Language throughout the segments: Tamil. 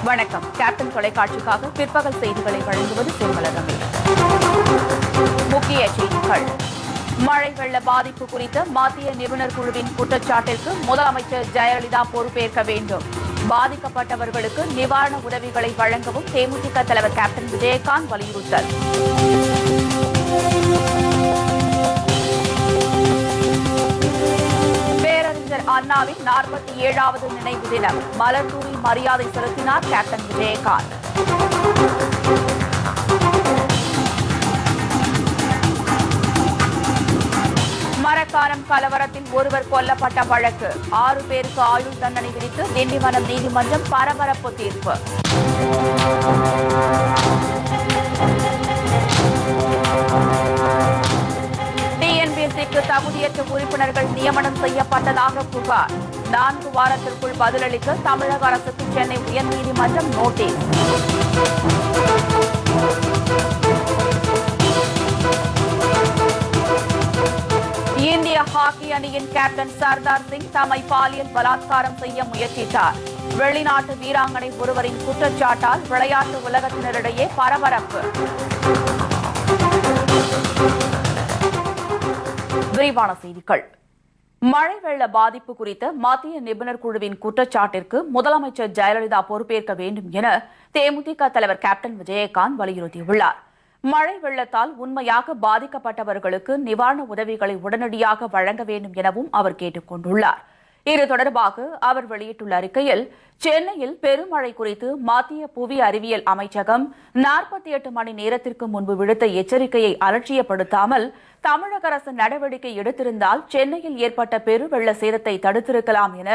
வணக்கம். கேப்டன் தொலைக்காட்சிக்காக பிற்பகல் செய்திகளை வழங்குவது சிறுமலரமே. முக்கிய செய்திகள். மழை வெள்ள பாதிப்பு குறித்த மத்திய நிபுணர் குழுவின் குற்றச்சாட்டிற்கு முதலமைச்சர் ஜெயலலிதா பொறுப்பேற்க வேண்டும். பாதிக்கப்பட்டவர்களுக்கு நிவாரண உதவிகளை வழங்கவும் தேமுதிக தலைவர் கேப்டன் விஜயகாந்த் வலியுறுத்தல். அண்ணாவின் 47வது நினைவு தினம் மலர் தூவி மரியாதை செலுத்தினார் கேப்டன் விஜயகாந்த். மரக்காணம் கலவரத்தில் ஒருவர் கொல்லப்பட்ட வழக்கு 6 பேருக்கு ஆயுள் தண்டனை விதித்து திண்டிவனம் நீதிமன்றம் பரபரப்பு தீர்ப்பு. டிஎன்பிஎஸ்சிக்கு தகுதியற்ற உறுப்பினர்கள் நியமனம் செய்யப்பட்டதாக புகார். 4 வாரத்திற்குள் பதிலளிக்க தமிழக அரசுக்கு சென்னை உயர்நீதிமன்றம் நோட்டீஸ். இந்திய ஹாக்கி அணியின் கேப்டன் சர்தார் சிங் தம்மை பாலியல் பலாத்காரம் செய்ய முயற்சித்தார். வெளிநாட்டு வீராங்கனை ஒருவரின் குற்றச்சாட்டால் விளையாட்டு உலகத்தினரிடையே பரபரப்பு. விரிவான செய்திகள். மழை வெள்ள பாதிப்பு குறித்த மத்திய நிபுணர் குழுவின் குற்றச்சாட்டிற்கு முதலமைச்சர் ஜெயலலிதா பொறுப்பேற்க வேண்டும் என தேமுதிக தலைவர் கேப்டன் விஜயகாந்த் வலியுறுத்தியுள்ளார். மழை வெள்ளத்தால் உண்மையாக பாதிக்கப்பட்டவர்களுக்கு நிவாரண உதவிகளை உடனடியாக வழங்க வேண்டும் எனவும் அவர் கேட்டுக் கொண்டுள்ளார். இது தொடர்பாக அவர் வெளியிட்டுள்ள அறிக்கையில், சென்னையில் பெருமழை குறித்து மத்திய புவி அறிவியல் அமைச்சகம் 48 மணி நேரத்திற்கு முன்பு விடுத்த எச்சரிக்கையை அலட்சியப்படுத்தாமல் தமிழக அரசு நடவடிக்கை எடுத்திருந்தால் சென்னையில் ஏற்பட்ட பெருவெள்ள சேதத்தை தடுத்திருக்கலாம் என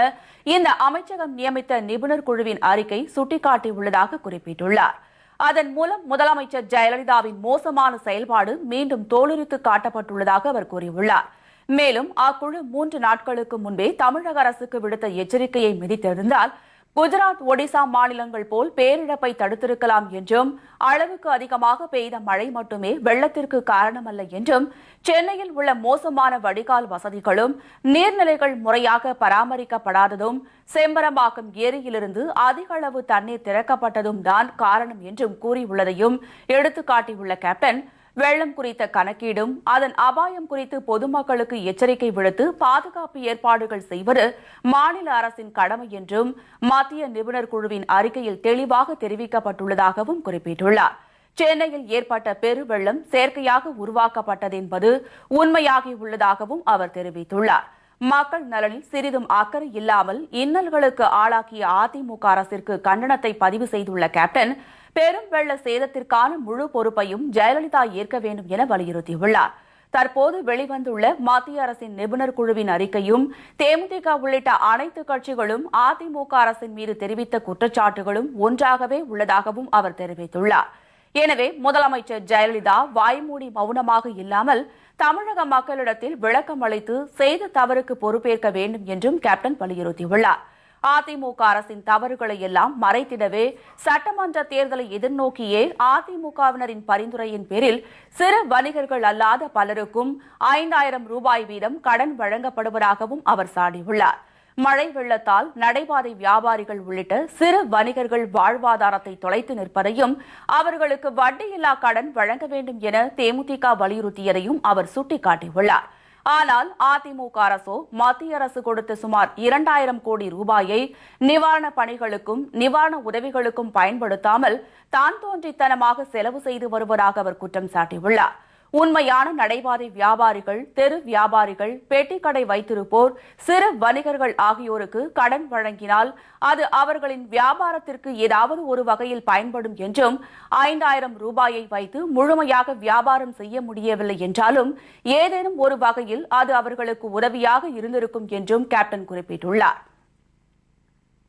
இந்த அமைச்சகம் நியமித்த நிபுணர் குழுவின் அறிக்கை சுட்டிக்காட்டியுள்ளதாக குறிப்பிட்டுள்ளார். அதன் மூலம் முதலமைச்சர் ஜெயலலிதாவின் மோசமான செயல்பாடு மீண்டும் தோலுரித்து காட்டப்பட்டுள்ளதாக அவர் கூறியுள்ளார். மேலும் அக்குழு 3 நாட்களுக்கு முன்பே தமிழக அரசுக்கு விடுத்த எச்சரிக்கையை மிதித்திருந்தால் குஜராத், ஒடிசா மாநிலங்கள் போல் பேரிழப்பை தடுத்திருக்கலாம் என்றும், அளவுக்கு அதிகமாக பெய்த மழை மட்டுமே வெள்ளத்திற்கு காரணமல்ல என்றும், சென்னையில் உள்ள மோசமான வடிகால் வசதிகளும் நீர்நிலைகள் முறையாக பராமரிக்கப்படாததும், செம்பரம்பாக்கம் ஏரியிலிருந்து அதிக அளவு தண்ணீர் திறக்கப்பட்டதும் தான் காரணம் என்றும் கூறியுள்ளதையும் எடுத்துக்காட்டியுள்ள கேப்டன், வெள்ளம் குறித்த கணக்கீடும் அதன் அபாயம் குறித்து பொதுமக்களுக்கு எச்சரிக்கை விடுத்து பாதுகாப்பு ஏற்பாடுகள் செய்வது மாநில அரசின் கடமை என்றும் மத்திய நிபுணர் குழுவின் அறிக்கையில் தெளிவாக தெரிவிக்கப்பட்டுள்ளதாகவும் குறிப்பிட்டுள்ளார். சென்னையில் ஏற்பட்ட பெருவெள்ளம் செயற்கையாக உருவாக்கப்பட்டது என்பது உண்மையாகியுள்ளதாகவும் அவர் தெரிவித்துள்ளார். மக்கள் நலனில் சிறிதும் அக்கறை இல்லாமல் இன்னல்களுக்கு ஆளாக்கிய அதிமுக அரசிற்கு கண்டனத்தை பதிவு செய்துள்ள கேப்டன், பெரும் வெள்ள சேதத்திற்கான முழு பொறுப்பையும் ஜெயலலிதா ஏற்க வேண்டும் என வலியுறுத்தியுள்ளார். தற்போது வெளிவந்துள்ள மத்திய அரசின் நிபுணர் குழுவின் அறிக்கையும் தேமுதிக உள்ளிட்ட அனைத்து கட்சிகளும் அதிமுக அரசின் மீது தெரிவித்த குற்றச்சாட்டுகளும் ஒன்றாகவே உள்ளதாகவும் அவர் தெரிவித்துள்ளார். எனவே முதலமைச்சர் ஜெயலலிதா வாய்மூடி மௌனமாக இல்லாமல் தமிழக மக்களிடத்தில் விளக்கம் அளித்து செய்த தவறுக்கு பொறுப்பேற்க வேண்டும் என்றும் கேப்டன் வலியுறுத்தியுள்ளார். அதிமுக அரசின் தவறுகளை எல்லாம் மறைத்திடவே சட்டமன்ற தேர்தலை எதிர்நோக்கியே அதிமுகவினரின் பரிந்துரையின் பேரில் சிறு வணிகர்கள் அல்லாத பலருக்கும் 5000 ரூபாய் வீதம் கடன் வழங்கப்படுவதாகவும் அவர் சாடியுள்ளார். மழை வெள்ளத்தால் நடைபாதை வியாபாரிகள் உள்ளிட்ட சிறு வணிகர்கள் வாழ்வாதாரத்தை தொலைத்து நிற்பதையும், அவர்களுக்கு வட்டியில்லா கடன் வழங்க வேண்டும் என தேமுதிக வலியுறுத்தியதையும் அவர் சுட்டிக்காட்டியுள்ளார். ஆனால் அதிமுக அரசோ மத்திய அரசு கொடுத்த சுமார் 2000 கோடி ரூபாயை நிவாரண பணிகளுக்கும் நிவாரண உதவிகளுக்கும் பயன்படுத்தாமல் தான் தோன்றித்தனமாக செலவு செய்து வருவதாக அவர் குற்றம் சாட்டியுள்ளார். உண்மையான நடைபாதை வியாபாரிகள், தெரு வியாபாரிகள், பெட்டிக்கடை வைத்திருப்போர், சிறு வணிகர்கள் ஆகியோருக்கு கடன் வழங்கினால் அது அவர்களின் வியாபாரத்திற்கு ஏதாவது ஒரு வகையில் பயன்படும் என்றும், 5000 ரூபாயை வைத்து முழுமையாக வியாபாரம் செய்ய முடியவில்லை என்றாலும் ஏதேனும் ஒரு வகையில் அது அவர்களுக்கு உதவியாக இருந்திருக்கும் என்றும் கேப்டன் குறிப்பிட்டுள்ளார்.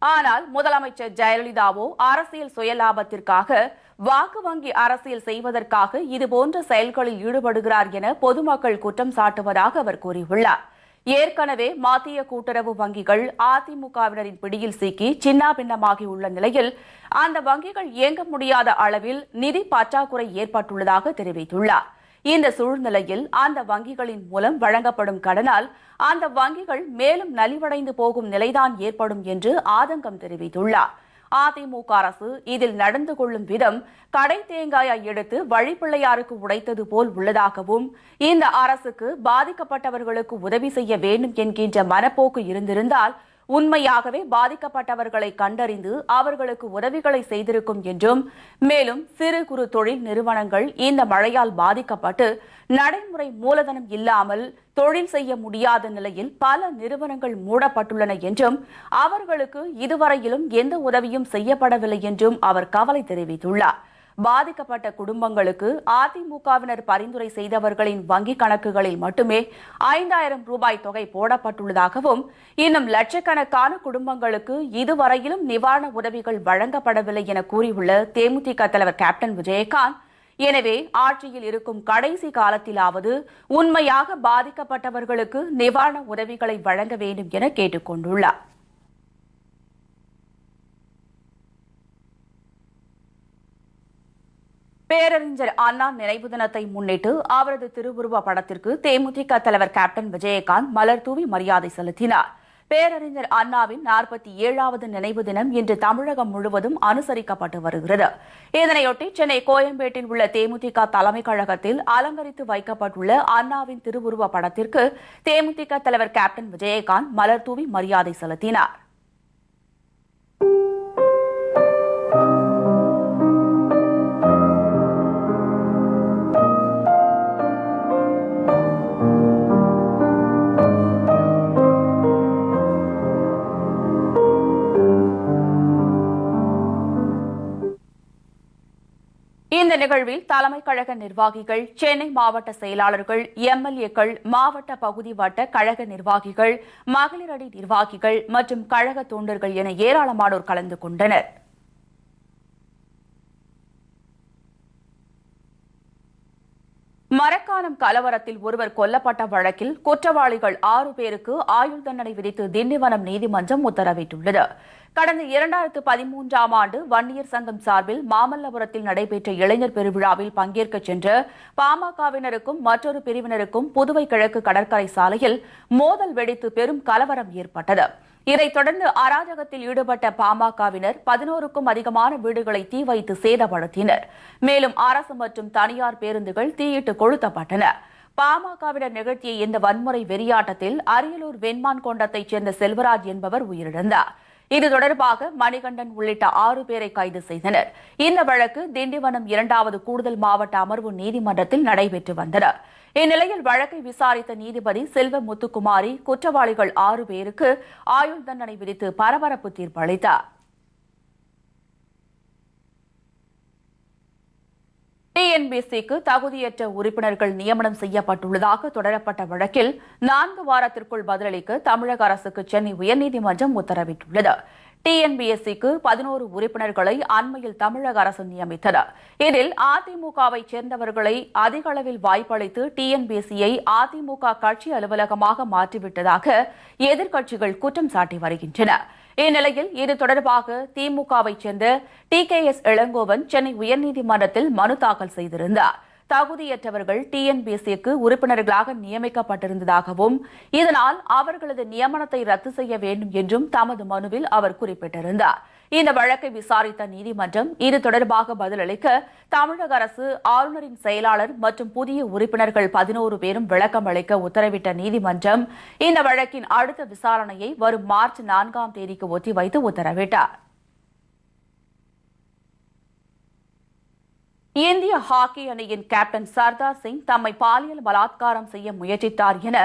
ஆனால் முதலமைச்சர் ஜெயலலிதாவோ அரசியல் சுயலாபத்திற்காக, வாக்கு வங்கி அரசியல் செய்வதற்காக இதுபோன்ற செயல்களில் ஈடுபடுகிறார் என பொதுமக்கள் குற்றம் சாட்டுவதாக அவர் கூறியுள்ளார். ஏற்கனவே மத்திய கூட்டுறவு வங்கிகள் அதிமுகவினரின் பிடியில் சிக்கி சின்னாபின்னமாகியுள்ள நிலையில் அந்த வங்கிகள் இயங்க முடியாத அளவில் நிதி பற்றாக்குறை ஏற்பட்டுள்ளதாக தெரிவித்துள்ளார். இந்த சூழ்நிலையில் அந்த வங்கிகளின் மூலம் வழங்கப்படும் கடனால் அந்த வங்கிகள் மேலும் நலிவடைந்து போகும் நிலைதான் ஏற்படும் என்று ஆதங்கம் தெரிவித்துள்ளார். அதிமுக அரசு இதில் நடந்து கொள்ளும் விதம் கடை தேங்காயை எடுத்து வழிப்பிள்ளையாருக்கு உடைத்தது போல் உள்ளதாகவும் இந்த அரசுக்கு பாதிக்கப்பட்டவர்களுக்கு உதவி செய்ய வேண்டும் என்கின்ற மனப்போக்கு இருந்திருந்தால் உண்மையாகவே பாதிக்கப்பட்டவர்களை கண்டறிந்து அவர்களுக்கு உதவிகளை செய்திருக்கும் என்றும் மேலும் சிறு குறு தொழில் நிறுவனங்கள் இந்த மழையால் பாதிக்கப்பட்டு நடைமுறை மூலதனம் இல்லாமல் தொழில் செய்ய முடியாத நிலையில் பல நிறுவனங்கள் மூடப்பட்டுள்ளன என்றும் அவர்களுக்கு இதுவரையிலும் எந்த உதவியும் செய்யப்படவில்லை என்றும் அவர் கவலை தெரிவித்துள்ளார். பாதிக்கப்பட்ட குடும்பங்களுக்கு அதிமுகவினர் பரிந்துரை செய்தவர்களின் வங்கிக் கணக்குகளில் மட்டுமே 5000 ரூபாய் தொகை போடப்பட்டுள்ளதாகவும் இன்னும் லட்சக்கணக்கான குடும்பங்களுக்கு இதுவரையிலும் நிவாரண உதவிகள் வழங்கப்படவில்லை என கூறியுள்ள தேமுதிக தலைவர் கேப்டன் விஜயகாந்த், எனவே ஆட்சியில் இருக்கும் கடைசி காலத்திலாவது உண்மையாக பாதிக்கப்பட்டவர்களுக்கு நிவாரண உதவிகளை வழங்க வேண்டும் என கேட்டுக் கொண்டுள்ளார். பேரறிஞர் அண்ணா நினைவு தினத்தை முன்னிட்டு அவரது திருவுருவ படத்திற்கு தேமுதிக தலைவர் கேப்டன் விஜயகாந்த் மலர் தூவி மரியாதை செலுத்தினார். பேரறிஞர் அண்ணாவின் 47வது நினைவு தினம் இன்று தமிழகம் முழுவதும் அனுசரிக்கப்பட்டு வருகிறது. இதனையொட்டி சென்னை கோயம்பேட்டில் உள்ள தேமுதிக தலைமைக் கழகத்தில் அலங்கரித்து வைக்கப்பட்டுள்ள அண்ணாவின் திருவுருவ படத்திற்கு தேமுதிக தலைவர் கேப்டன் விஜயகாந்த் மலர் தூவி மரியாதை செலுத்தினார். இந்த நிகழ்வில் தலைமைக் கழக நிர்வாகிகள், சென்னை மாவட்ட செயலாளர்கள், எம்எல்ஏக்கள், மாவட்ட பகுதி வட்ட கழக நிர்வாகிகள், மகளிர் அணி நிர்வாகிகள் மற்றும் கழக தொண்டர்கள் என ஏராளமானோர் கலந்து கொண்டனர். மரக்காணம் கலவரத்தில் ஒருவர் கொல்லப்பட்ட வழக்கில் குற்றவாளிகள் 6 பேருக்கு ஆயுள் தண்டனை விதித்து திண்டிவனம் நீதிமன்றம் உத்தரவிட்டுள்ளது. கடந்த 2013ஆம் ஆண்டு வன்னியர் சங்கம் சார்பில் மாமல்லபுரத்தில் நடைபெற்ற இளைஞர் பெருவிழாவில் பங்கேற்க சென்ற பாமகவினருக்கும் மற்றொரு பிரிவினருக்கும் புதுவை கிழக்கு கடற்கரை சாலையில் மோதல் வெடித்து பெரும் கலவரம் ஏற்பட்டது. இதைத் தொடர்ந்து அராஜகத்தில் ஈடுபட்ட பாமகவினர் 11க்கும் அதிகமான வீடுகளை தீ வைத்து சேதப்படுத்தினர். மேலும் அரசு மற்றும் தனியார் பேருந்துகள் தீயிட்டு கொளுத்தப்பட்டன. பாமகவினர் நிகழ்த்திய இந்த வன்முறை வெறியாட்டத்தில் அரியலூர் வெண்மான் கொண்டத்தைச் சேர்ந்த செல்வராஜ் என்பவர் உயிரிழந்தார். இது தொடர்பாக மணிகண்டன் உள்ளிட்ட 6 பேரை கைது செய்தனர். இந்த வழக்கு திண்டிவனம் 2வது கூடுதல் மாவட்ட அமர்வு நீதிமன்றத்தில் நடைபெற்று வந்தது. இந்நிலையில் வழக்கை விசாரித்த நீதிபதி செல்வ முத்துக்குமாரி குற்றவாளிகள் 6 பேருக்கு ஆயுள் தண்டனை விதித்து பரபரப்பு தீர்ப்பு அளித்தார். டிஎன்பிஎஸ்சிக்கு தகுதியற்ற உறுப்பினர்கள் நியமனம் செய்யப்பட்டுள்ளதாக தொடரப்பட்ட வழக்கில் 4 வாரத்திற்குள் பதிலளிக்க தமிழக அரசுக்கு சென்னை உயர்நீதிமன்றம் உத்தரவிட்டுள்ளது. டிஎன்பிஎஸ்சிக்கு 11 உறுப்பினர்களை அண்மையில் தமிழக அரசு நியமித்தது. இதில் அதிமுகவைச் சேர்ந்தவர்களை அதிக அளவில் வாய்ப்பளித்து டிஎன்பிஎஸ்சியை அதிமுக கட்சி அலுவலகமாக மாற்றிவிட்டதாக எதிர்க்கட்சிகள் குற்றம் சாட்டி வருகின்றன. இந்நிலையில் இது தொடர்பாக திமுகவைச் சேர்ந்த TKS இளங்கோவன் சென்னை உயர்நீதிமன்றத்தில் மனு தாக்கல் செய்திருந்தார். தகுதியற்றவர்கள் டிஎன்பிஎஸ்சிக்கு உறுப்பினர்களாக நியமிக்கப்பட்டிருந்ததாகவும் இதனால் அவர்களது நியமனத்தை ரத்து செய்ய வேண்டும் என்றும் தமது மனுவில் அவர் குறிப்பிட்டிருந்தார். இந்த வழக்கை விசாரித்த நீதிமன்றம் இது தொடர்பாக பதிலளிக்க தமிழக அரசு ஆளுநரின் செயலாளர் மற்றும் புதிய உறுப்பினர்கள் 11 பேரும் விளக்கம் அளிக்க உத்தரவிட்ட நீதிமன்றம் இந்த வழக்கின் அடுத்த விசாரணையை வரும் மார்ச் 4ஆம் தேதிக்கு ஒத்திவைத்து உத்தரவிட்டார். இந்திய ஹாக்கி அணியின் கேப்டன் சர்தார் சிங் தம்மை பாலியல் பலாத்காரம் செய்ய முயற்சித்தார் என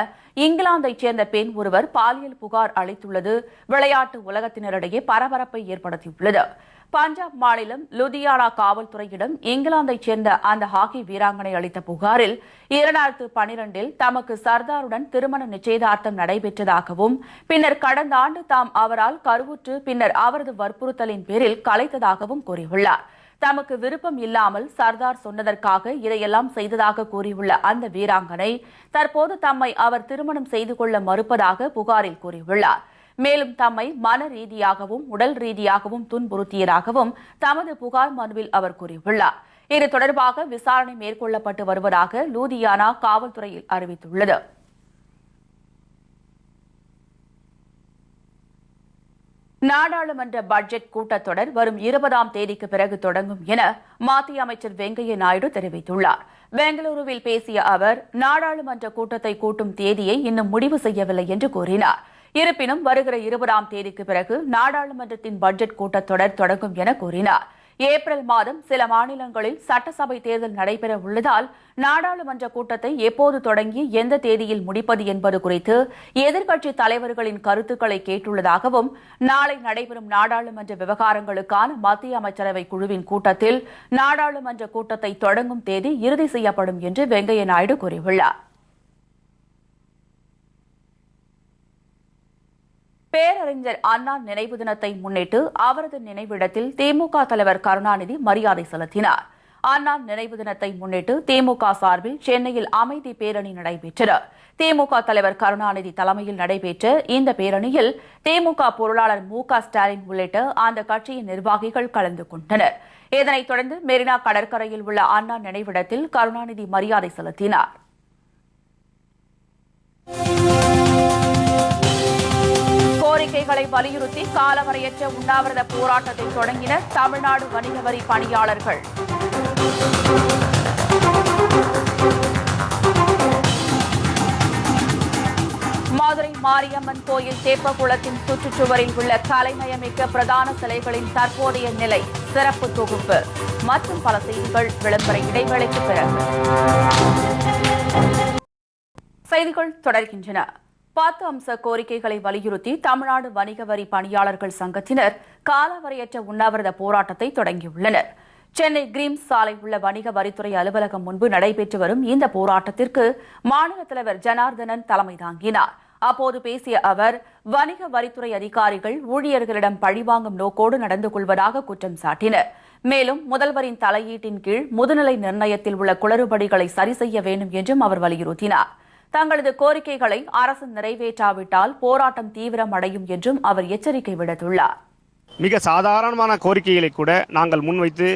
இங்கிலாந்தைச் சேர்ந்த பெண் ஒருவர் பாலியல் புகார் அளித்துள்ளது விளையாட்டு உலகத்தினரிடையே பரபரப்பை ஏற்படுத்தியுள்ளது. பஞ்சாப் மாநிலம் லுதியானா காவல்துறையிடம் இங்கிலாந்தைச் சேர்ந்த அந்த ஹாக்கி வீராங்கனை அளித்த புகாரில் 2012இல் தமக்கு சர்தாருடன் திருமண நிச்சயதார்த்தம் நடைபெற்றதாகவும் பின்னர் கடந்த ஆண்டு தாம் அவரால் கருவுற்று பின்னர் அவரது வற்புறுத்தலின் பேரில் கலைத்ததாகவும் கூறியுள்ளார். தமக்கு விருப்பம் இல்லாமல் சர்தார் சொன்னதற்காக இதையெல்லாம் செய்ததாக கூறியுள்ள அந்த வீராங்கனை தற்போது தம்மை அவர் திருமணம் செய்து கொள்ள மறுப்பதாக புகாரில் கூறியுள்ளார். மேலும் தம்மை மன ரீதியாகவும் உடல் ரீதியாகவும் துன்புறுத்தியதாகவும் தமது புகார் மனுவில் அவர் கூறியுள்ளார். இது தொடர்பாக விசாரணை மேற்கொள்ளப்பட்டு வருவதாக லூதியானா காவல்துறையில் அறிவித்துள்ளது. நாடாளுமன்ற பட்ஜெட் கூட்டத்தொடர் வரும் 20ஆம் தேதிக்கு பிறகு தொடங்கும் என மத்திய அமைச்சர் வெங்கையா நாயுடு தெரிவித்துள்ளார். பெங்களூருவில் பேசிய அவர், நாடாளுமன்ற கூட்டத்தை கூட்டும் தேதியை இன்னும் முடிவு செய்யவில்லை என்று கூறினார். இருப்பினும் வருகிற 20ஆம் தேதிக்கு பிறகு நாடாளுமன்றத்தின் பட்ஜெட் கூட்டத்தொடர் தொடங்கும் என கூறினார். ஏப்ரல் மாதம் சில மாநிலங்களில் சட்டசபை தேர்தல் நடைபெற உள்ளதால் நாடாளுமன்ற கூட்டத்தை எப்போது தொடங்கி எந்த தேதியில் முடிப்பது என்பது குறித்து எதிர்க்கட்சித் தலைவர்களின் கருத்துக்களை கேட்டுள்ளதாகவும், நாளை நடைபெறும் நாடாளுமன்ற விவகாரங்களுக்கான மத்திய அமைச்சரவை குழுவின் கூட்டத்தில் நாடாளுமன்ற கூட்டத்தை தொடங்கும் தேதி இறுதி செய்யப்படும் என்று வெங்கையா நாயுடு கூறியுள்ளார். பேரறிஞர் அண்ணா நினைவு தினத்தை முன்னிட்டு அவரது நினைவிடத்தில் திமுக தலைவர் கருணாநிதி மரியாதை செலுத்தினார். அண்ணா நினைவு தினத்தை முன்னிட்டு திமுக சார்பில் சென்னையில் அமைதி பேரணி நடைபெற்றது. திமுக தலைவர் கருணாநிதி தலைமையில் நடைபெற்ற இந்த பேரணியில் திமுக பொருளாளர் மு.க. ஸ்டாலின் உள்ளிட்ட அந்த கட்சியின் நிர்வாகிகள் கலந்து கொண்டனர். இதனைத் தொடர்ந்து மெரினா கடற்கரையில் உள்ள அண்ணா நினைவிடத்தில் கருணாநிதி மரியாதை செலுத்தினார். கோரிக்கைகளை வலியுறுத்தி காலவரையற்ற உண்ணாவிரத போராட்டத்தை தொடங்கினர் தமிழ்நாடு வணிக வரி பணியாளர்கள். மதுரை மாரியம்மன் கோயில் தெப்பக்குளத்தின் சுற்றுச்சுவரில் உள்ள கலைநயமிக்க பிரதான சிலைகளின் தற்போதைய நிலை சிறப்பு தொகுப்பு மற்றும் பல செய்திகள் விளம்பர இடைவேளைக்கு பிறகு. செய்திகள் தொடர்கின்றன. 10 அம்ச கோரிக்கைகளை வலியுறுத்தி தமிழ்நாடு வணிக வரி பணியாளர்கள் சங்கத்தினர் காலவரையற்ற உண்ணாவிரத போராட்டத்தை தொடங்கியுள்ளனர். சென்னை கிரீம்ஸ் சாலை உள்ள வணிக வரித்துறை அலுவலகம் முன்பு நடைபெற்று வரும் இந்த போராட்டத்திற்கு மாநில தலைவர் ஜனார்தனன் தலைமை தாங்கினார். அப்போது பேசிய அவர், வணிக வரித்துறை அதிகாரிகள் ஊழியர்களிடம் பழிவாங்கும் நோக்கோடு நடந்து கொள்வதாக குற்றம் சாட்டினர். மேலும் முதல்வரின் தலையீட்டின் கீழ் முதுநிலை நிர்ணயத்தில் உள்ள குளறுபடிகளை சரி செய்ய வேண்டும் என்றும் அவர் வலியுறுத்தினார். தங்களது கோரிக்கைகளை அரசு நிறைவேற்றாவிட்டால் போராட்டம் தீவிரமடையும் என்றும் அவர் எச்சரிக்கை விடுத்துள்ளார். மிக சாதாரணமான கோரிக்கைகளை கூட நாங்கள் முன்வைத்து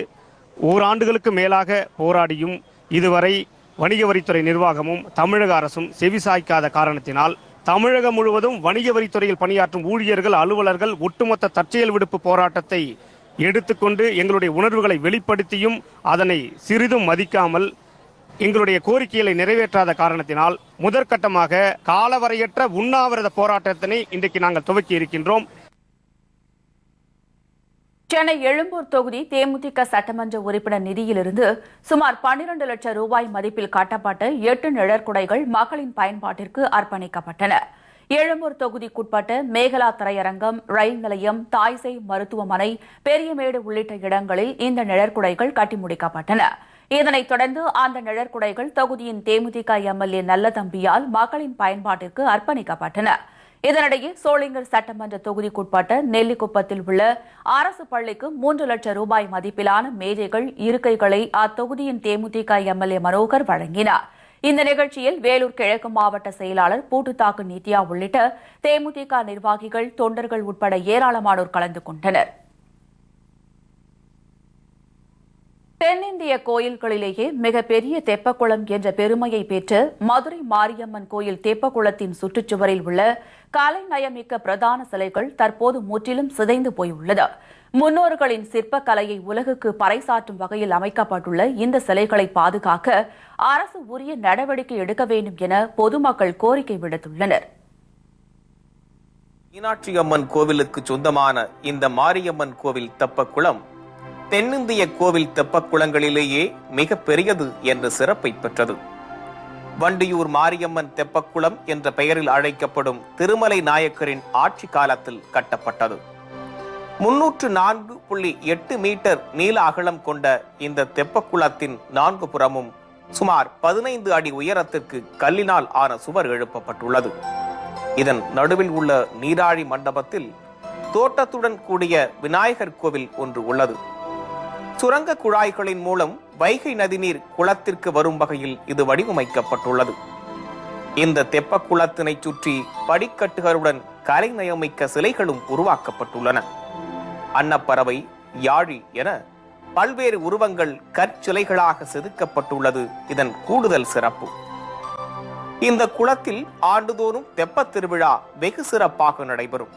ஓராண்டுகளுக்கு மேலாக போராடியும் இதுவரை வணிக வரித்துறை நிர்வாகமும் தமிழக அரசும் செவிசாய்க்காத காரணத்தினால் தமிழகம் முழுவதும் வணிக வரித்துறையில் பணியாற்றும் ஊழியர்கள், அலுவலர்கள் ஒட்டுமொத்த தற்செயல் விடுப்பு போராட்டத்தை எடுத்துக்கொண்டு எங்களுடைய உணர்வுகளை வெளிப்படுத்தியும் அதனை சிறிதும் மதிக்காமல் எங்களுடைய கோரிக்கைகளை நிறைவேற்றாத காரணத்தினால் முதற்கட்டமாக காலவரையற்ற உண்ணாவிரத போராட்டத்தினை இன்றைக்கு நாங்கள் துவக்கி இருக்கின்றோம். சென்னை எழும்பூர் தொகுதி தேமுதிக சட்டமன்ற உறுப்பினர் நிதியிலிருந்து சுமார் 12 லட்சம் ரூபாய் மதிப்பில் கட்டப்பட்ட 8 நிழற்குடைகள் மக்களின் பயன்பாட்டிற்கு அர்ப்பணிக்கப்பட்டன. எழும்பூர் தொகுதிக்குட்பட்ட மேகலா திரையரங்கம், ரயில் நிலையம், தாய்சேய் மருத்துவமனை, பெரியமேடு உள்ளிட்ட இடங்களில் இந்த நிழற்குடைகள் கட்டி முடிக்கப்பட்டன. இதனைத் தொடர்ந்து அந்த நிழற்குடைகள் தொகுதியின் தேமுதிக எம்எல்ஏ நல்லதம்பியால் மக்களின் பயன்பாட்டிற்கு அர்ப்பணிக்கப்பட்டன. இதனிடையே சோளிங்கர் சட்டமன்ற தொகுதிக்குட்பட்ட நெல்லிக்குப்பத்தில் உள்ள அரசு பள்ளிக்கு 3 லட்சம் ரூபாய் மதிப்பிலான மேஜைகள், இருக்கைகளை அத்தொகுதியின் தேமுதிக எம்எல்ஏ மனோகர் வழங்கினார். இந்த நிகழ்ச்சியில் வேலூர் கிழக்கு மாவட்ட செயலாளர் பூட்டுத்தாக்கு நித்யா உள்ளிட்ட தேமுதிக நிர்வாகிகள், தொண்டர்கள் உட்பட ஏராளமானோர் கலந்து கொண்டனர். தென்னிந்திய கோயில்களிலேயே மிகப்பெரிய தெப்பக்குளம் என்ற பெருமையை பெற்ற மதுரை மாரியம்மன் கோயில் தெப்பக்குளத்தின் சுற்றுச்சுவரில் உள்ள கலைநயமிக்க பிரதான சிலைகள் தற்போது முற்றிலும் சிதைந்து போயுள்ளது. முன்னோர்களின் சிற்பக்கலையை உலகுக்கு பறைசாற்றும் வகையில் அமைக்கப்பட்டுள்ள இந்த சிலைகளை பாதுகாக்க அரசு உரிய நடவடிக்கை எடுக்க வேண்டும் என பொதுமக்கள் கோரிக்கை விடுத்துள்ளனர். மீனாட்சி அம்மன் கோவிலுக்கு சொந்தமான இந்த மாரியம்மன் கோவில் தெப்பக்குளம் தென்னிந்திய கோவில் தெப்பக்குளங்களிலேயே மிக பெரியது என்ற சிறப்பை பெற்றது. வண்டியூர் மாரியம்மன் தெப்பக்குளம் என்ற பெயரில் அழைக்கப்படும் திருமலை நாயக்கரின் ஆட்சி காலத்தில் கட்டப்பட்டது. 304.8 மீட்டர் நீள அகலம் கொண்ட இந்த தெப்பக்குளத்தின் 4 புறமும் சுமார் 15 அடி உயரத்திற்கு கல்லினால் ஆன சுவர் எழுப்பப்பட்டுள்ளது. இதன் நடுவில் உள்ள நீராழி மண்டபத்தில் தோட்டத்துடன் கூடிய விநாயகர் கோவில் ஒன்று உள்ளது. சுரங்க குழாய்களின் மூலம் வைகை நதிநீர் குளத்திற்கு வரும் வகையில் இது வடிவமைக்கப்பட்டுள்ளது. இந்த தெப்பக்குளத்தினை சுற்றி படிக்கட்டுகளுடன் கலைநயமிக்க சிலைகளும் உருவாக்கப்பட்டுள்ளன. அன்னப்பறவை, யாழி என பல்வேறு உருவங்கள் கற்சிலைகளாக செதுக்கப்பட்டுள்ளது இதன் கூடுதல் சிறப்பு. இந்த குளத்தில் ஆண்டுதோறும் தெப்பத் திருவிழா வெகு சிறப்பாக நடைபெறும்.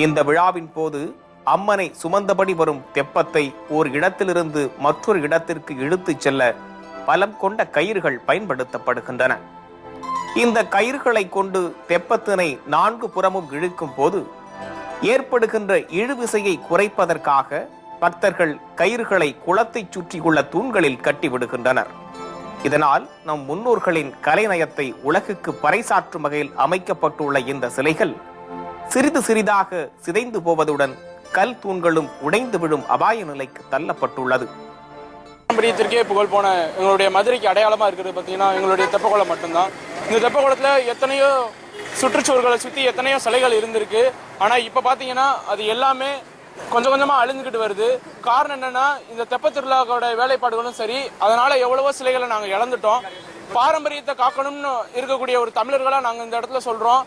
இந்த விழாவின் போது அம்மனை சுமந்தபடி வரும் தெப்பத்தை ஓர் இடத்திலிருந்து மற்றொரு இடத்திற்கு இழுத்துச் செல்ல பலம் கொண்ட கயிறுகள் பயன்படுத்தப்படுகின்றன. இந்த கயிறுகளை கொண்டு தெப்பத்தினை 4 புறமும் இழுக்கும் போது ஏற்படுகின்ற இழுவிசையை குறைப்பதற்காக பக்தர்கள் கயிறுகளை குளத்தை சுற்றியுள்ள தூண்களில் கட்டிவிடுகின்றனர். இதனால் நம் முன்னோர்களின் கலைநயத்தை உலகுக்கு பறைசாற்றும் வகையில் அமைக்கப்பட்டுள்ள இந்த சிலைகள் சிறிது சிறிதாக சிதைந்து போவதுடன் கல் தூண்களும் உடைந்து விடும் அபாய நிலைக்கு தள்ளப்பட்டுள்ளது. பாரம்பரியத்திற்கே புகழ் போன எங்களுடைய மதுரைக்கு அடையாளமா இருக்கிறது பார்த்தீங்கன்னா எங்களுடைய தெப்பக்குளம் மட்டும்தான். இந்த தெப்பக்குளத்துல எத்தனையோ சுற்றுச்சுவர்களை சுற்றி எத்தனையோ சிலைகள் இருந்திருக்கு. ஆனால் இப்போ பார்த்தீங்கன்னா அது எல்லாமே கொஞ்சம் கொஞ்சமாக அழிஞ்சுக்கிட்டு வருது. காரணம் என்னன்னா இந்த தெப்ப திருவிழாவோட வேலைப்பாடுகளும் சரி, அதனால எவ்வளவோ சிலைகளை நாங்கள் இழந்துட்டோம். பாரம்பரியத்தை காக்கணும்னு இருக்கக்கூடிய ஒரு தமிழர்களாக நாங்கள் இந்த இடத்துல சொல்கிறோம்.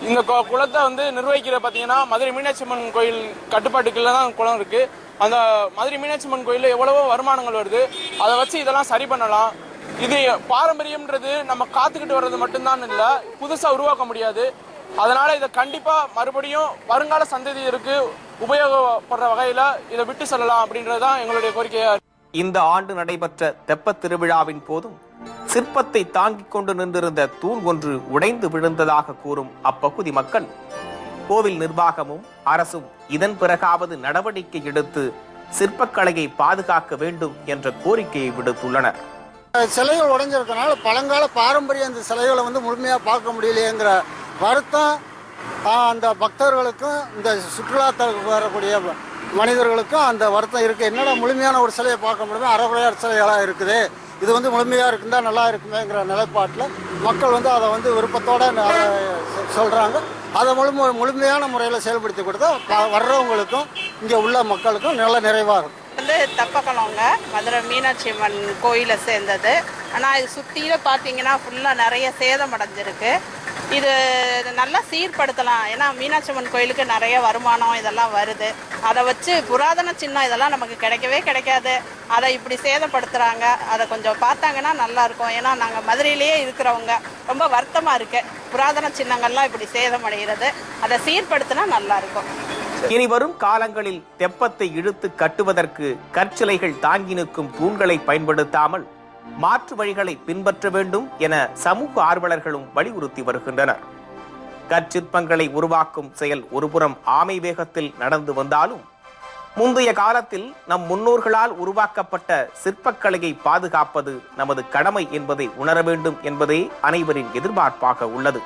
இந்த குளத்தை நிர்வகிக்கிற பார்த்தீங்கன்னா மதுரை மீனாட்சி அம்மன் கோயில் கட்டுப்பாட்டுக்குள்ள தான் குளம் இருக்குது. அந்த மதுரை மீனாட்சி அம்மன் கோயிலில் எவ்வளவோ வருமானங்கள் வருது. அதை வச்சு இதெல்லாம் சரி பண்ணலாம். இது பாரம்பரியம்ன்றது நம்ம காத்துக்கிட்டு வர்றது மட்டும்தான் இல்லை, புதுசாக உருவாக்க முடியாது. அதனால இதை கண்டிப்பா மறுபடியும் வருங்கால சந்ததியருக்கு உபயோகப்படுற வகையில இதை விட்டு செல்லலாம் அப்படின்றதுதான் எங்களுடைய கோரிக்கையா. இந்த ஆண்டு நடைபெற்ற தெப்ப திருவிழாவின் போதும் சிற்பத்தை தாங்கிக் கொண்டு நின்றிருந்த தூண் ஒன்று உடைந்து விழுந்ததாக கூறும் அப்பகுதி மக்கள் கோவில் நிர்வாகமும் அரசும் இதன் பிறகாவது நடவடிக்கை எடுத்து சிற்பக்கலையை பாதுகாக்க வேண்டும் என்ற கோரிக்கையை விடுத்துள்ளனர். சிலைகள் உடைஞ்சிருக்கனால பழங்கால பாரம்பரிய அந்த சிலைகளை முழுமையா பார்க்க முடியலையேங்கிற வருத்தம் அந்த பக்தர்களுக்கும் இந்த சுற்றுலாத்தலுக்கு வரக்கூடிய மனிதர்களுக்கும் அந்த வருத்தம் இருக்கு. என்னடா முழுமையான ஒரு சிலையை பார்க்க முடியுமே, அறகுறையார் சிலைகளாக இருக்குது, இது முழுமையா இருக்குந்தா நல்லா இருக்குமேங்கிற நிலைப்பாட்டில் மக்கள் அதை விருப்பத்தோட சொல்றாங்க. அதை முழுமையான முறையில் செயல்படுத்தி கொடுத்தா வர்றவங்களுக்கும் இங்கே உள்ள மக்களுக்கும் நல்ல நிறைவாக இருக்கும். தெப்பக்குளங்க மதுரை மீனாட்சி அம்மன் கோயிலை சேர்ந்தது. ஆனால் இது சுற்றியில் பார்த்தீங்கன்னா ஃபுல்லாக நிறைய சேதம் அடைஞ்சிருக்கு. இது நல்லா சீர்படுத்தலாம். ஏன்னா மீனாட்சி அம்மன் கோயிலுக்கு நிறைய வருமானம் இதெல்லாம் வருது. அதை வச்சு புராதன சின்னம் இதெல்லாம் நமக்கு கிடைக்கவே கிடைக்காது. அதை இப்படி சேதப்படுத்துகிறாங்க. அதை கொஞ்சம் பார்த்தாங்கன்னா நல்லா இருக்கும். ஏன்னா நாங்கள் மதுரையிலேயே இருக்கிறவங்க ரொம்ப வருத்தமாக இருக்கு. புராதன சின்னங்கள்லாம் இப்படி சேதம் அடைகிறது. அதை சீர்படுத்தினா நல்லா இருக்கும். இனி வரும் காலங்களில் தெப்பத்தை இழுத்து கட்டுவதற்கு கற்சிலைகள் தாங்கி நிற்கும் தூண்களை பயன்படுத்தாமல் மாற்று வழிகளை பின்பற்ற வேண்டும் என சமூக ஆர்வலர்களும் வலியுறுத்தி வருகின்றனர். கற்சிற்பங்களை உருவாக்கும் செயல் ஒருபுறம் ஆமை வேகத்தில் நடந்து வந்தாலும் முந்தைய காலத்தில் நம் முன்னோர்களால் உருவாக்கப்பட்ட சிற்பக்கலையை பாதுகாப்பது நமது கடமை என்பதை உணர வேண்டும் என்பதே அனைவரின் எதிர்பார்ப்பாக உள்ளது.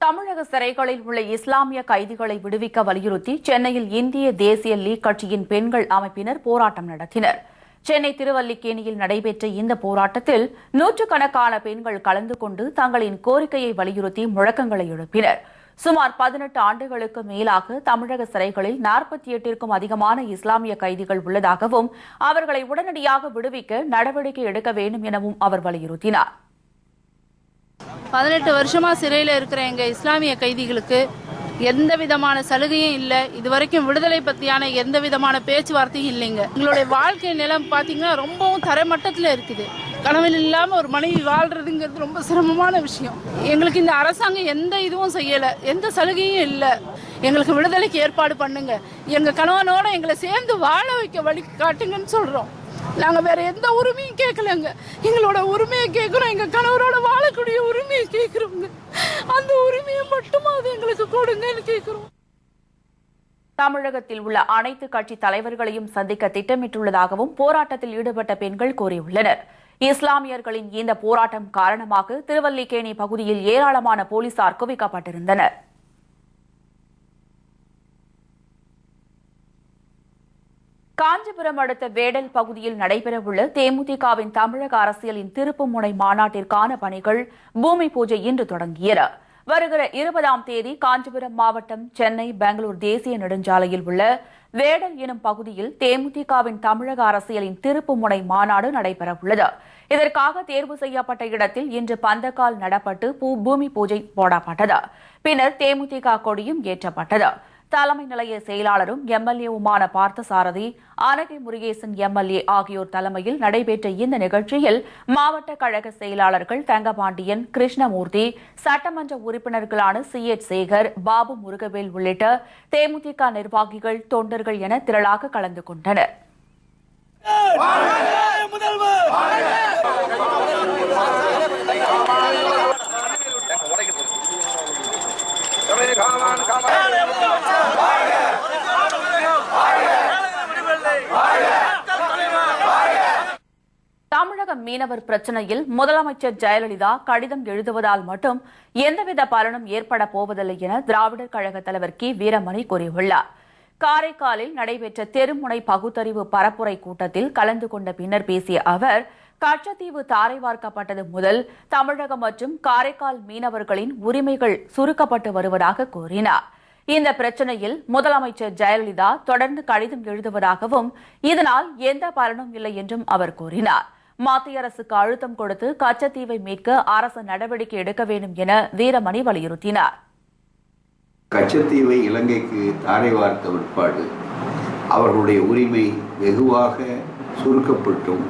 தமிழக சிறைகளில் உள்ள இஸ்லாமிய கைதிகளை விடுவிக்க வலியுறுத்தி சென்னையில் இந்திய தேசிய லீக் கட்சியின் பெண்கள் அமைப்பினர் போராட்டம் நடத்தினர். சென்னை திருவல்லிக்கேணியில் நடைபெற்ற இந்த போராட்டத்தில் நூற்றுக்கணக்கான பெண்கள் கலந்து கொண்டு தங்களின் கோரிக்கையை வலியுறுத்தி முழக்கங்களை எழுப்பினர். சுமார் 18 ஆண்டுகளுக்கு மேலாக தமிழக சிறைகளில் 48க்கும் அதிகமான இஸ்லாமிய கைதிகள் உள்ளதாகவும் அவர்களை உடனடியாக விடுவிக்க நடவடிக்கை எடுக்க வேண்டும் எனவும் அவர் வலியுறுத்தினார். 18 வருஷமா சிறையில் இருக்கிற எங்க இஸ்லாமிய கைதிகளுக்கு எந்த விதமான சலுகையும் இல்லை. இதுவரைக்கும் விடுதலை பற்றியான எந்த விதமான பேச்சுவார்த்தையும் இல்லைங்க. எங்களுடைய வாழ்க்கை நிலம் பார்த்தீங்கன்னா ரொம்பவும் தரைமட்டத்தில் இருக்குது. கணவன் இல்லாமல் ஒரு மனைவி வாழ்றதுங்கிறது ரொம்ப சிரமமான விஷயம். எங்களுக்கு இந்த அரசாங்கம் எந்த இதுவும் செய்யலை, எந்த சலுகையும் இல்லை. எங்களுக்கு விடுதலைக்கு ஏற்பாடு பண்ணுங்க, எங்கள் கணவனோட எங்களை சேர்ந்து வாழ வைக்க வழி காட்டுங்கன்னு சொல்கிறோம். நாங்கள் வேற எந்த உரிமையும் கேட்கலங்க. எங்களோட உரிமையை கேட்குறோம், எங்கள் கணவரோட வாழக்கூடிய உரிமையை கேட்குறோங்க. அந்த உரிமையை மட்டுமாவது எங்களுக்கு கொடுங்கன்னு கேட்குறோம். தமிழகத்தில் உள்ள அனைத்து கட்சி தலைவர்களையும் சந்திக்க திட்டமிட்டுள்ளதாகவும் போராட்டத்தில் ஈடுபட்ட பெண்கள் கூறியுள்ளனர். இஸ்லாமியர்களின் இந்த போராட்டம் காரணமாக திருவல்லிக்கேணி பகுதியில் ஏராளமான போலீசார் குவிக்கப்பட்டிருந்தனர். காஞ்சிபுரம் அடுத்த வேடல் பகுதியில் நடைபெறவுள்ள தேமுதிகவின் தமிழக அரசியலின் திருப்புமுனை மாநாட்டிற்கான பணிகள் பூமி பூஜை இன்று தொடங்கியன. வருகிற 20ஆம் தேதி காஞ்சிபுரம் மாவட்டம் சென்னை பெங்களூர் தேசிய நெடுஞ்சாலையில் உள்ள வேடல் எனும் பகுதியில் தேமுதிகவின் தமிழக அரசியலின் திருப்புமுனை மாநாடு நடைபெறவுள்ளது. இதற்காக தேர்வு செய்யப்பட்ட இடத்தில் இன்று பந்தக்கால் நடப்பட்டு பூமி பூஜை போடப்பட்டது. பின்னர் தேமுதிக கொடியும் ஏற்றப்பட்டது. தலைமை நிலைய செயலாளரும் எம்எல்ஏவுமான பார்த்தசாரதி, ஆனகை முருகேசன் எம்எல்ஏ ஆகியோர் தலைமையில் நடைபெற்ற இந்த நிகழ்ச்சியில் மாவட்ட கழக செயலாளர்கள் தங்கபாண்டியன், கிருஷ்ணமூர்த்தி, சட்டமன்ற உறுப்பினர்களான CH சேகர், பாபு முருகவேல் உள்ளிட்ட தேமுதிக நிர்வாகிகள், தொண்டர்கள் என திரளாக கலந்து கொண்டனர். தமிழக மீனவர் பிரச்சினையில் முதலமைச்சர் ஜெயலலிதா கடிதம் எழுதுவதால் மட்டும் எந்தவித பலனும் ஏற்பட போவதில்லை என திராவிடர் கழக தலைவர் கி. வீரமணி கூறியுள்ளார். காரைக்காலில் நடைபெற்ற தெருமுனை பகுத்தறிவு பரப்புரை கூட்டத்தில் கலந்து கொண்ட பின்னர் பேசிய அவர், கச்சத்தீவு தாரை வார்க்கப்பட்டது முதல் தமிழகம் மற்றும் காரைக்கால் மீனவர்களின் உரிமைகள் சுருக்கப்பட்டு வருவதாக கூறினார். இந்த பிரச்சினையில் முதலமைச்சர் ஜெயலலிதா தொடர்ந்து கடிதம் எழுதுவதாகவும் இதனால் எந்த பலனும் இல்லை என்றும் அவர் கூறினார். மத்திய அரசுக்கு அழுத்தம் கொடுத்து கச்சத்தீவை மீட்க அரசு நடவடிக்கை எடுக்க வேண்டும் என வீரமணி வலியுறுத்தினார். கச்சத்தீவை இலங்கைக்கு தாரை வார்த்த பிற்பாடு அவர்களுடைய உரிமை வெகுவாக சுருக்கப்பட்டும்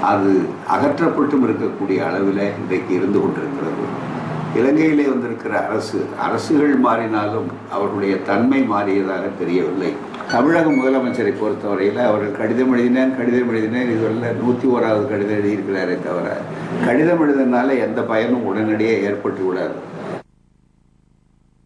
அது அகற்றப்பட்டும் இருக்கக்கூடிய அளவில் இன்றைக்கு இருந்து கொண்டிருக்கிறது. இலங்கையிலே வந்திருக்கிற அரசுகள் மாறினாலும் அவர்களுடைய தன்மை மாறியதாக தெரியவில்லை. தமிழக முதலமைச்சரை பொறுத்தவரையில் அவர்கள் கடிதம் எழுதினேன் இதுவரை 101வது கடிதம் எழுதியிருக்கிறாரே தவிர கடிதம் எழுதினால எந்த பயனும் உடனடியே ஏற்பட்டு விடாது.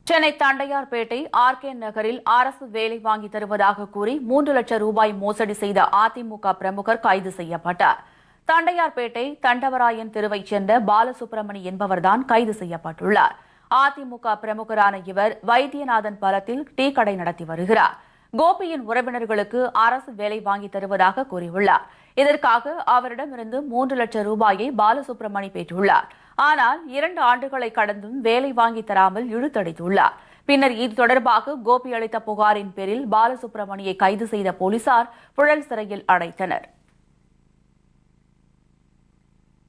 சென்னை தண்டையார்பேட்டை RK நகரில் அரசு வேலை வாங்கி தருவதாக கூறி 3 லட்சம் ரூபாய் மோசடி செய்த அதிமுக பிரமுகர் கைது செய்யப்பட்டார். தண்டையார்பேட்டை தண்டவராயன் தெருவைச் சேர்ந்த பாலசுப்ரமணி என்பவர்தான் கைது செய்யப்பட்டுள்ளார். அதிமுக பிரமுகரான இவர் வைத்தியநாதன் பலத்தில் டீ கடை நடத்தி வருகிறார். கோபியின் உறவினர்களுக்கு அரசு வேலை வாங்கி தருவதாக கூறியுள்ளார். இதற்காக அவரிடமிருந்து 3 லட்சம் ரூபாயை பாலசுப்ரமணி பெற்றுள்ளார். ஆனால் 2 ஆண்டுகளை கடந்தும் வேலை வாங்கி தராமல் இழுத்தடித்துள்ளார். பின்னர் இது தொடர்பாக கோபி அளித்த புகாரின் பேரில் பாலசுப்ரமணியை கைது செய்த போலீசார் புழல் சிறையில் அடைத்தனர்.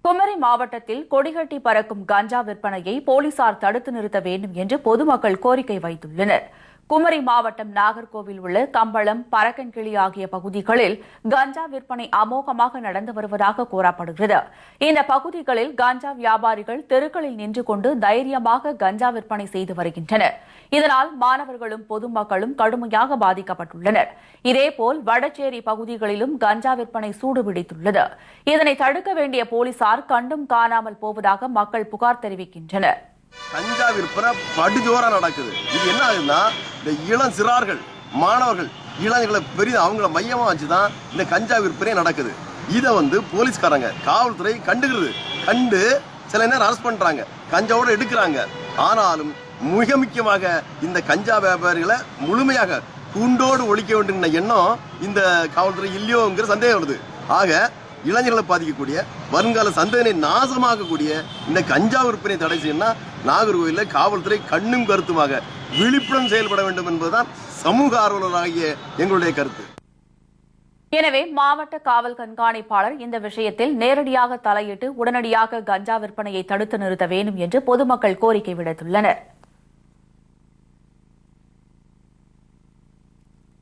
குமரி மாவட்டத்தில் கொடிகட்டி பறக்கும் கஞ்சா விற்பனையை போலீசார் தடுத்து நிறுத்த வேண்டும் என்று பொதுமக்கள் கோரிக்கை வைத்துள்ளனர். குமரி மாவட்டம் நாகர்கோவில் உள்ள கம்பளம், பறக்கன்கிளி ஆகிய பகுதிகளில் கஞ்சா விற்பனை அமோகமாக நடந்து வருவதாக கூறப்படுகிறது. இந்த பகுதிகளில் கஞ்சா வியாபாரிகள் தெருக்களில் நின்று கொண்டு தைரியமாக கஞ்சா விற்பனை செய்து வருகின்றனர். இதனால் மாணவர்களும் பொதுமக்களும் கடுமையாக பாதிக்கப்பட்டுள்ளனர். இதேபோல் வடச்சேரி பகுதிகளிலும் கஞ்சா விற்பனை சூடுபிடித்துள்ளது. இதனை தடுக்க வேண்டிய போலீசார் கண்டும் காணாமல் போவதாக மக்கள் புகார் தெரிவிக்கின்றனர். கஞ்சா விற்பனை படுஜோரா நடக்குது. இது என்ன ஆகுதுன்னா, இந்த இளம் சிறார்கள், மாணவர்கள், இளைஞர்களை பெரிய அவங்கள மையமா வச்சுதான் இந்த கஞ்சா விற்பனை நடக்குது. இதை போலீஸ்காரங்க, காவல்துறை கண்டு சில நேரம் அரெஸ்ட் பண்றாங்க, கஞ்சாவோட எடுக்கிறாங்க. ஆனாலும் மிக முக்கியமாக இந்த கஞ்சா வியாபாரிகளை முழுமையாக கூண்டோடு ஒழிக்க வேண்டும் எண்ணம் இந்த காவல்துறை இல்லையோங்கிற சந்தேகம் வருது. ஆக இளைஞர்களை பாதிக்கக்கூடிய வருங்கால சந்ததியினை நாசமாக்கக்கூடிய இந்த கஞ்சா விற்பனை தடை செய்யணும்னா நாகர்கோவிலில் காவல்துறை கண்ணும் கருத்துமாக விழிப்புடன் செயல்பட வேண்டும் என்பதுதான் சமூக ஆர்வலராகிய எங்களுடைய கருத்து. எனவே மாவட்ட காவல் கண்காணிப்பாளர் இந்த விஷயத்தில் நேரடியாக தலையிட்டு உடனடியாக கஞ்சா விற்பனையை தடுத்து நிறுத்த வேண்டும் என்று பொதுமக்கள் கோரிக்கை விடுத்துள்ளனர்.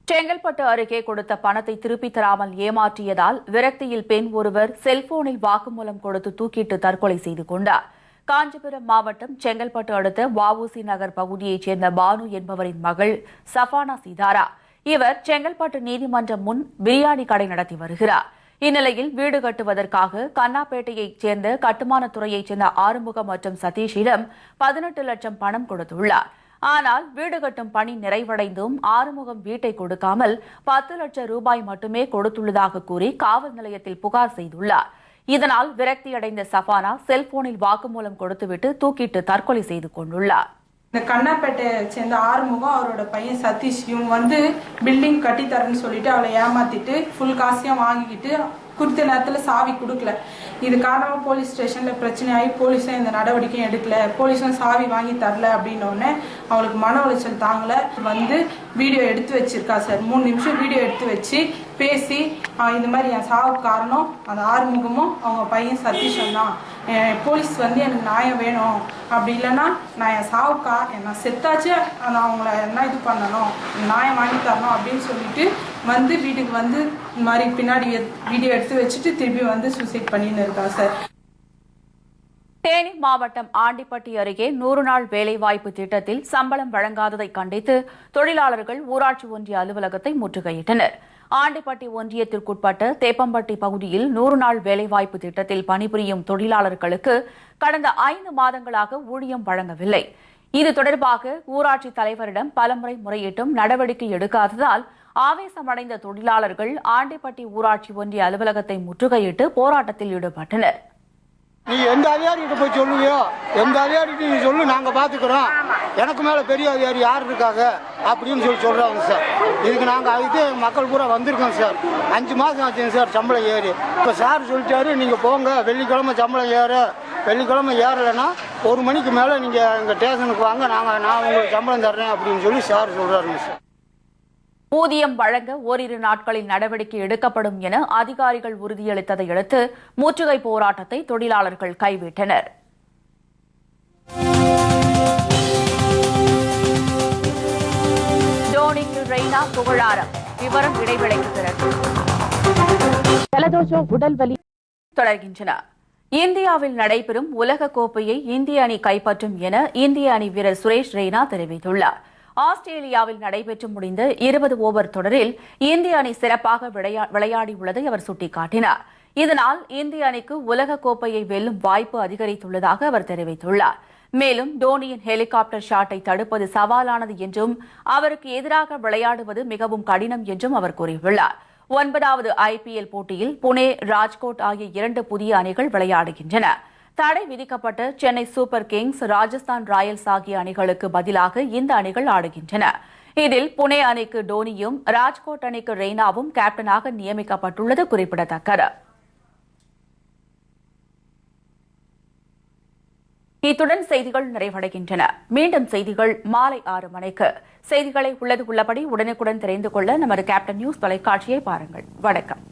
செங்கல்பட்டு அருகே கொடுத்த பணத்தை திருப்பித் தராமல் ஏமாற்றியதால் விரக்தியில் பெண் ஒருவர் செல்போனில் வாக்குமூலம் கொடுத்து தூக்கிட்டு தற்கொலை செய்து கொண்டார். காஞ்சிபுரம் மாவட்டம் செங்கல்பட்டு அடுத்த வஉசி நகர் பகுதியைச் சேர்ந்த பானு என்பவரின் மகள் சஃபானா சீதாரா. இவர் செங்கல்பட்டு நீதிமன்றம் முன் பிரியாணி கடை நடத்தி வருகிறார். இந்நிலையில் வீடு கட்டுவதற்காக கண்ணாப்பேட்டையைச் சேர்ந்த கட்டுமானத்துறையைச் சேர்ந்த ஆறுமுகம் மற்றும் சதீஷிடம் 18 லட்சம் பணம் கொடுத்துள்ளார். ஆனால் வீடு கட்டும் பணி நிறைவடைந்தும் ஆறுமுகம் வீட்டை கொடுக்காமல் 10 லட்சம் ரூபாய் மட்டுமே கொடுத்துள்ளதாக கூறி காவல் நிலையத்தில் புகார் செய்துள்ளார். இதனால் விரக்தியடைந்த சஃபானா செல்போனில் வாக்குமூலம் கொடுத்துவிட்டு தூக்கிட்டு தற்கொலை செய்து கொண்டுள்ளார். இந்த கண்ணாப்பேட்டையை சேர்ந்த ஆறுமுகம், அவரோட பையன் சதீஷ், இவங்க பில்டிங் கட்டித்தரேன்னு சொல்லிட்டு அவளை ஏமாத்திட்டு ஃபுல் காசையும் வாங்கிக்கிட்டு குறித்த நேரத்தில் சாவி கொடுக்கல. இது காரணமாக போலீஸ் ஸ்டேஷனில் பிரச்சனையாகி போலீஸும் இந்த நடவடிக்கையும் எடுக்கல, போலீஸும் சாவி வாங்கி தரல. அப்படின்னோடனே அவளுக்கு மன உளைச்சல் தாங்கலை. வீடியோ எடுத்து வச்சிருக்கா சார். 3 நிமிஷம் வீடியோ எடுத்து வச்சு பேசி இந்த மாதிரி என் சாவுக்கு காரணம் அந்த ஆறுமுகமும் அவங்க பையன் சதீஷும் தான் போலீஸ் வந்து எனக்கு நியாயம் வேணும், அப்படி இல்லைன்னா நான் என் சாவுக்கா நான் செத்தாச்சு நான் அவங்கள என்ன இது பண்ணணும், நியாயம் வாங்கி தரணும் அப்படின்னு சொல்லிட்டு வந்து வீட்டுக்கு வந்து இந்த மாதிரி பின்னாடி வீடியோ எடுத்து வச்சுட்டு திருப்பி வந்து சூசைட் பண்ணின்னு இருக்கா சார். தேனி மாவட்டம் ஆண்டிப்பட்டி அருகே 100 நாள் வேலைவாய்ப்பு திட்டத்தில் சம்பளம் வழங்காததை கண்டித்து தொழிலாளர்கள் ஊராட்சி ஒன்றிய அலுவலகத்தை முற்றுகையிட்டனர். ஆண்டிப்பட்டி ஒன்றியத்திற்குட்பட்ட தேப்பம்பட்டி பகுதியில் 100 நாள் வேலைவாய்ப்பு திட்டத்தில் பணிபுரியும் தொழிலாளர்களுக்கு கடந்த 5 மாதங்களாக ஊதியம் வழங்கவில்லை. இது தொடர்பாக ஊராட்சி தலைவரிடம் பலமுறை முறையிட்டும் நடவடிக்கை எடுக்காததால் ஆவேசமடைந்த தொழிலாளர்கள் ஆண்டிப்பட்டி ஊராட்சி ஒன்றிய அலுவலகத்தை முற்றுகையிட்டு போராட்டத்தில் ஈடுபட்டனர். நீ எந்த அதிகாரிகிட்ட போய் சொல்லுவியோ, எந்த அதிகாரிகிட்ட நீ சொல்லு, நாங்கள் பார்த்துக்கிறோம், எனக்கு மேலே பெரிய அதிகாரி யார் இருக்காங்க அப்படின்னு சொல்கிறாங்க சார். இதுக்கு நாங்கள் அதுக்கு மக்கள் பூரா வந்திருக்கோம் சார். 5 மாதம் ஆச்சுங்க சார் சம்பளம் ஏறி. இப்போ சார் சொல்லிட்டாரு, நீங்கள் போங்க, வெள்ளிக்கிழமை சம்பளம் வெள்ளிக்கிழமை ஏறலைன்னா 1 மணிக்கு மேலே நீங்கள் எங்கள் ஸ்டேஷனுக்கு வாங்க, நான் உங்களுக்கு சம்பளம் தர்றேன் அப்படின்னு சொல்லி சார் சொல்கிறாருங்க சார். ஊதியம் வழங்க ஓரிரு நாட்களில் நடவடிக்கை எடுக்கப்படும் என அதிகாரிகள் உறுதியளித்ததை அடுத்து முற்றுகை போராட்டத்தை தொழிலாளர்கள் கைவிட்டனர். டோனிக்கு ரெய்னா புகழாரம். விவரம் இடைவேளைக்கு பிறகு. ஜலதோஷம், உடல்வலி தொடர்கின்றன. இந்தியாவில் நடைபெறும் உலக கோப்பையை இந்திய அணி கைப்பற்றும் என இந்திய அணி வீரர் சுரேஷ் ரெய்னா தெரிவித்துள்ளார். ஆஸ்திரேலியாவில் நடைபெற்று முடிந்த 20 ஓவர் தொடரில் இந்திய அணி சிறப்பாக விளையாடியுள்ளதை அவர் சுட்டிக்காட்டினார். இதனால் இந்திய அணிக்கு உலக கோப்பையை வெல்லும் வாய்ப்பு அதிகரித்துள்ளதாக அவர் தெரிவித்துள்ளார். மேலும் டோனியின் ஹெலிகாப்டர் ஷாட்டை தடுப்பது சவாலானது என்றும் அவருக்கு எதிராக விளையாடுவது மிகவும் கடினம் என்றும் அவர் கூறியுள்ளார். 9வது IPL போட்டியில் புனே, ராஜ்கோட் ஆகிய 2 புதிய அணிகள் விளையாடுகின்றன. தடை விதிக்கப்பட்ட Chennai super Kings, Rajasthan Royals ஆகிய அணிகளுக்கு பதிலாக இந்த அணிகள் ஆடுகின்றன. இதில் புனே அணிக்கு டோனியும், ராஜ்கோட் அணிக்கு ரெய்னாவும் கேப்டனாக நியமிக்கப்பட்டுள்ளது குறிப்பிடத்தக்கது. இத்துடன் செய்திகள் நிறைவடைகின்றன. மீண்டும் செய்திகள் மாலை 6 மணிக்கு. செய்திகளை உள்ளபடி உடனுக்குடன் தெரிந்து கொள்ள நமது கேப்டன் நியூஸ் தொலைக்காட்சியை பாருங்கள். வணக்கம்.